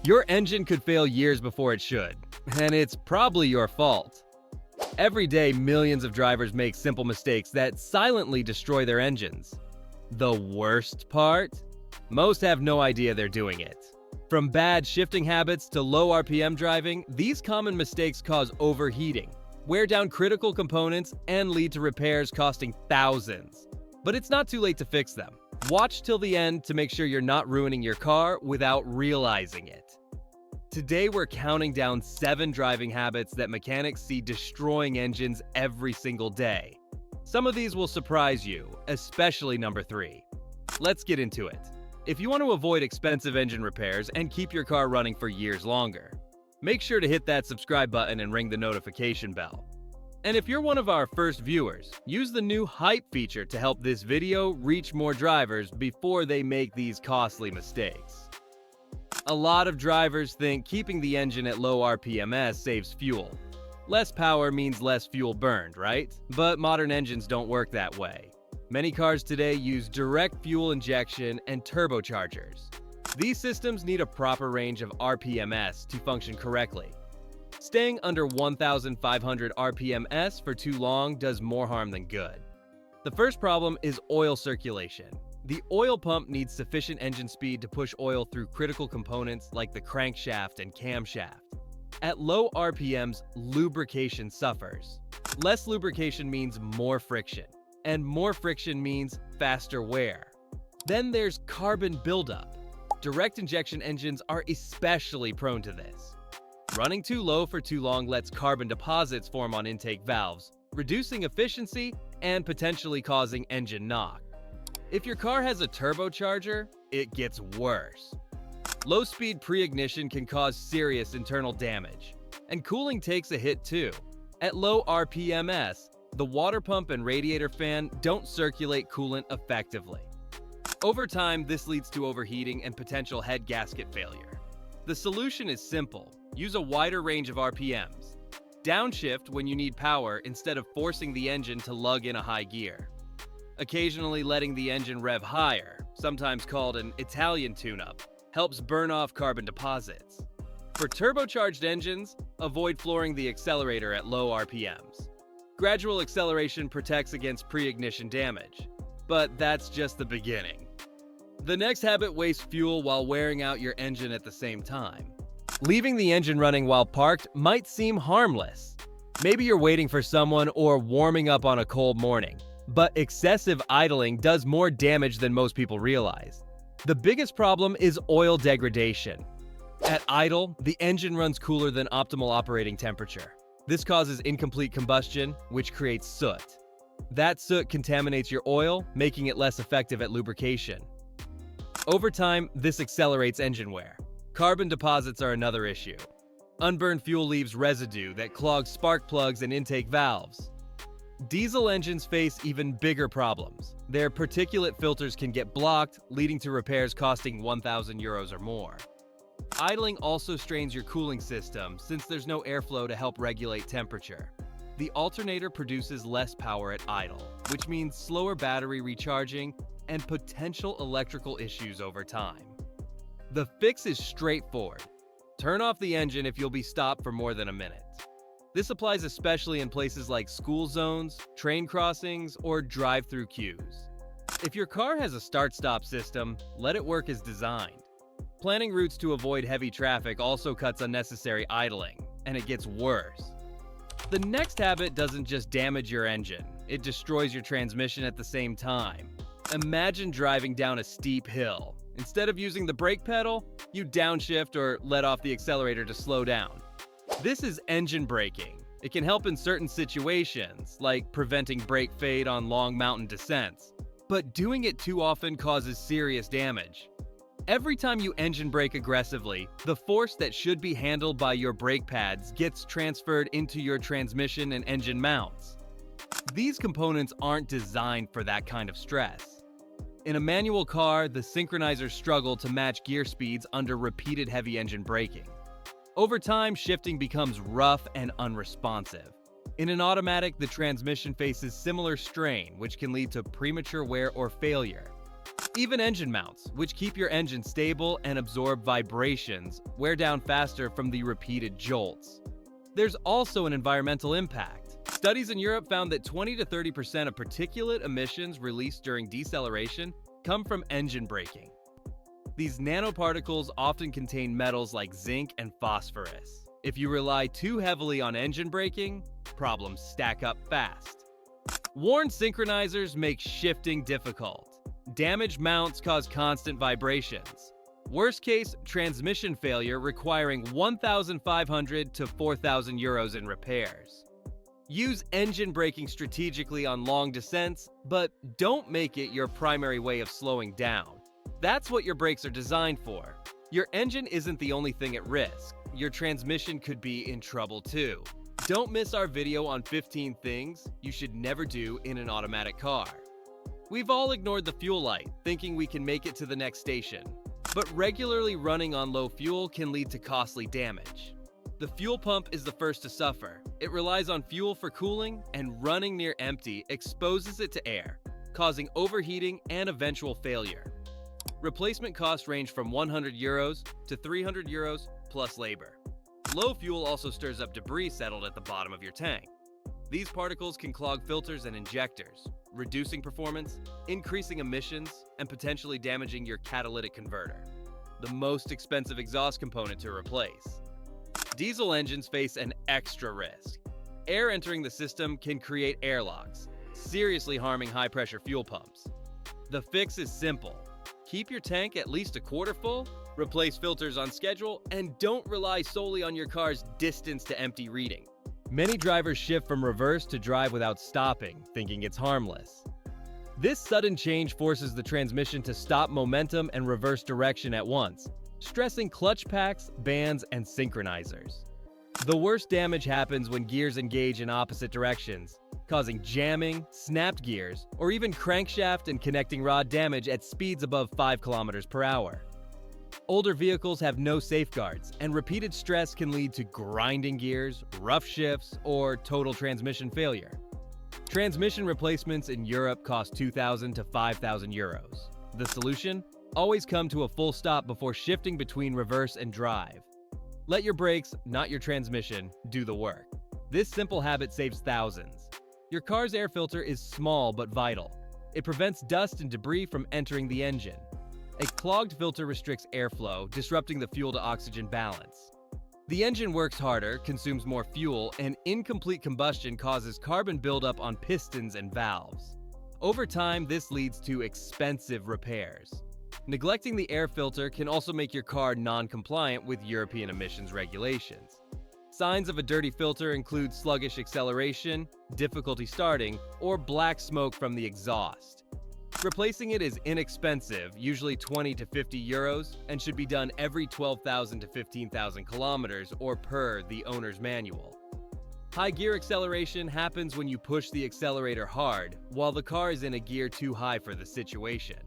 Your engine could fail years before it should, and it's probably your fault. Every day, millions of drivers make simple mistakes that silently destroy their engines. The worst part? Most have no idea they're doing it. From bad shifting habits to low RPM driving, these common mistakes cause overheating, wear down critical components, and lead to repairs costing thousands. But it's not too late to fix them. Watch till the end to make sure you're not ruining your car without realizing it. Today we're counting down 7 driving habits that mechanics see destroying engines every single day. Some of these will surprise you, especially number 3. Let's get into it. If you want to avoid expensive engine repairs and keep your car running for years longer, make sure to hit that subscribe button and ring the notification bell. And if you're one of our first viewers, use the new hype feature to help this video reach more drivers before they make these costly mistakes. A lot of drivers think keeping the engine at low RPMs saves fuel. Less power means less fuel burned, right? But modern engines don't work that way. Many cars today use direct fuel injection and turbochargers. These systems need a proper range of RPMs to function correctly. Staying under 1,500 RPMs for too long does more harm than good. The first problem is oil circulation. The oil pump needs sufficient engine speed to push oil through critical components like the crankshaft and camshaft. At low RPMs, lubrication suffers. Less lubrication means more friction, and more friction means faster wear. Then there's carbon buildup. Direct injection engines are especially prone to this. Running too low for too long lets carbon deposits form on intake valves, reducing efficiency and potentially causing engine knock. If your car has a turbocharger, it gets worse. Low-speed pre-ignition can cause serious internal damage, and cooling takes a hit too. At low RPMs, the water pump and radiator fan don't circulate coolant effectively. Over time, this leads to overheating and potential head gasket failure. The solution is simple. Use a wider range of RPMs. Downshift when you need power instead of forcing the engine to lug in a high gear. Occasionally letting the engine rev higher, sometimes called an Italian tune-up, helps burn off carbon deposits. For turbocharged engines, avoid flooring the accelerator at low RPMs. Gradual acceleration protects against pre-ignition damage, but that's just the beginning. The next habit wastes fuel while wearing out your engine at the same time. Leaving the engine running while parked might seem harmless. Maybe you're waiting for someone or warming up on a cold morning, but excessive idling does more damage than most people realize. The biggest problem is oil degradation. At idle, the engine runs cooler than optimal operating temperature. This causes incomplete combustion, which creates soot. That soot contaminates your oil, making it less effective at lubrication. Over time, this accelerates engine wear. Carbon deposits are another issue. Unburned fuel leaves residue that clogs spark plugs and intake valves. Diesel engines face even bigger problems. Their particulate filters can get blocked, leading to repairs costing €1,000 or more. Idling also strains your cooling system since there's no airflow to help regulate temperature. The alternator produces less power at idle, which means slower battery recharging and potential electrical issues over time. The fix is straightforward. Turn off the engine if you'll be stopped for more than a minute. This applies especially in places like school zones, train crossings, or drive-through queues. If your car has a start-stop system, let it work as designed. Planning routes to avoid heavy traffic also cuts unnecessary idling, and it gets worse. The next habit doesn't just damage your engine, it destroys your transmission at the same time. Imagine driving down a steep hill. Instead of using the brake pedal, you downshift or let off the accelerator to slow down. This is engine braking. It can help in certain situations, like preventing brake fade on long mountain descents. But doing it too often causes serious damage. Every time you engine brake aggressively, the force that should be handled by your brake pads gets transferred into your transmission and engine mounts. These components aren't designed for that kind of stress. In a manual car, the synchronizers struggle to match gear speeds under repeated heavy engine braking. Over time, shifting becomes rough and unresponsive. In an automatic, the transmission faces similar strain, which can lead to premature wear or failure. Even engine mounts, which keep your engine stable and absorb vibrations, wear down faster from the repeated jolts. There's also an environmental impact. Studies in Europe found that 20 to 30% of particulate emissions released during deceleration come from engine braking. These nanoparticles often contain metals like zinc and phosphorus. If you rely too heavily on engine braking, problems stack up fast. Worn synchronizers make shifting difficult. Damaged mounts cause constant vibrations. Worst case, transmission failure requiring 1,500 to 4,000 euros in repairs. Use engine braking strategically on long descents, but don't make it your primary way of slowing down. That's what your brakes are designed for. Your engine isn't the only thing at risk. Your transmission could be in trouble too. Don't miss our video on 15 things you should never do in an automatic car. We've all ignored the fuel light, thinking we can make it to the next station. But regularly running on low fuel can lead to costly damage. The fuel pump is the first to suffer. It relies on fuel for cooling, and running near empty exposes it to air, causing overheating and eventual failure. Replacement costs range from 100 euros to 300 euros plus labor. Low fuel also stirs up debris settled at the bottom of your tank. These particles can clog filters and injectors, reducing performance, increasing emissions, and potentially damaging your catalytic converter, the most expensive exhaust component to replace. Diesel engines face an extra risk. Air entering the system can create airlocks, seriously harming high-pressure fuel pumps. The fix is simple. Keep your tank at least a quarter full, replace filters on schedule, and don't rely solely on your car's distance to empty reading. Many drivers shift from reverse to drive without stopping, thinking it's harmless. This sudden change forces the transmission to stop momentum and reverse direction at once, stressing clutch packs, bands, and synchronizers. The worst damage happens when gears engage in opposite directions, causing jamming, snapped gears, or even crankshaft and connecting rod damage at speeds above 5 kilometers per hour. Older vehicles have no safeguards, and repeated stress can lead to grinding gears, rough shifts, or total transmission failure. Transmission replacements in Europe cost 2,000 to 5,000 euros. The solution? Always come to a full stop before shifting between reverse and drive. Let your brakes, not your transmission, do the work. This simple habit saves thousands. Your car's air filter is small but vital. It prevents dust and debris from entering the engine. A clogged filter restricts airflow, disrupting the fuel-to-oxygen balance. The engine works harder, consumes more fuel, and incomplete combustion causes carbon buildup on pistons and valves. Over time, this leads to expensive repairs. Neglecting the air filter can also make your car non-compliant with European emissions regulations. Signs of a dirty filter include sluggish acceleration, difficulty starting, or black smoke from the exhaust. Replacing it is inexpensive, usually 20 to 50 euros, and should be done every 12,000 to 15,000 kilometers or per the owner's manual. High gear acceleration happens when you push the accelerator hard, while the car is in a gear too high for the situation.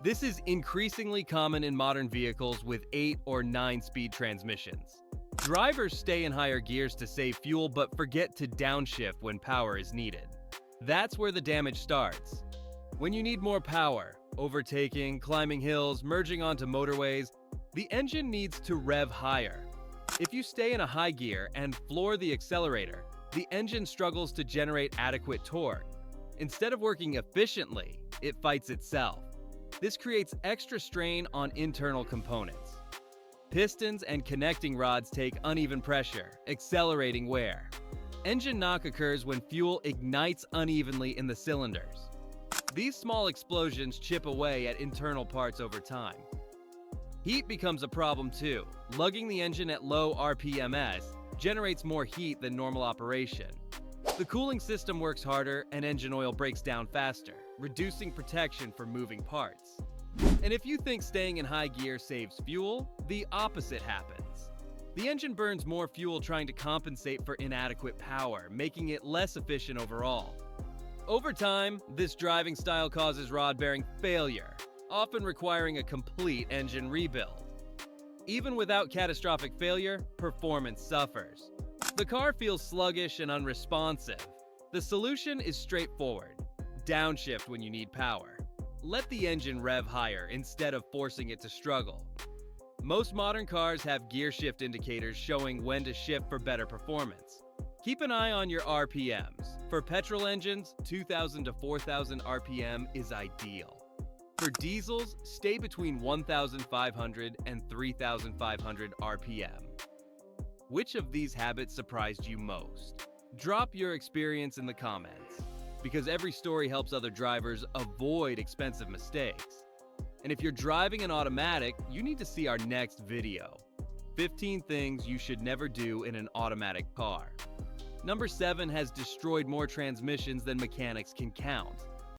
This is increasingly common in modern vehicles with 8 or 9-speed transmissions. Drivers stay in higher gears to save fuel but forget to downshift when power is needed. That's where the damage starts. When you need more power, overtaking, climbing hills, merging onto motorways, the engine needs to rev higher. If you stay in a high gear and floor the accelerator, the engine struggles to generate adequate torque. Instead of working efficiently, it fights itself. This creates extra strain on internal components. Pistons and connecting rods take uneven pressure, accelerating wear. Engine knock occurs when fuel ignites unevenly in the cylinders. These small explosions chip away at internal parts over time. Heat becomes a problem too. Lugging the engine at low RPMs generates more heat than normal operation. The cooling system works harder and engine oil breaks down faster, reducing protection for moving parts. And if you think staying in high gear saves fuel, the opposite happens. The engine burns more fuel trying to compensate for inadequate power, making it less efficient overall. Over time, this driving style causes rod bearing failure, often requiring a complete engine rebuild. Even without catastrophic failure, performance suffers. The car feels sluggish and unresponsive. The solution is straightforward. Downshift when you need power. Let the engine rev higher instead of forcing it to struggle. Most modern cars have gear shift indicators showing when to shift for better performance. Keep an eye on your RPMs. For petrol engines, 2,000 to 4,000 RPM is ideal. For diesels, stay between 1,500 and 3,500 RPM. Which of these habits surprised you most? Drop your experience in the comments, because every story helps other drivers avoid expensive mistakes. And if you're driving an automatic, you need to see our next video. 15 things you should never do in an automatic car. Number 7 has destroyed more transmissions than mechanics can count.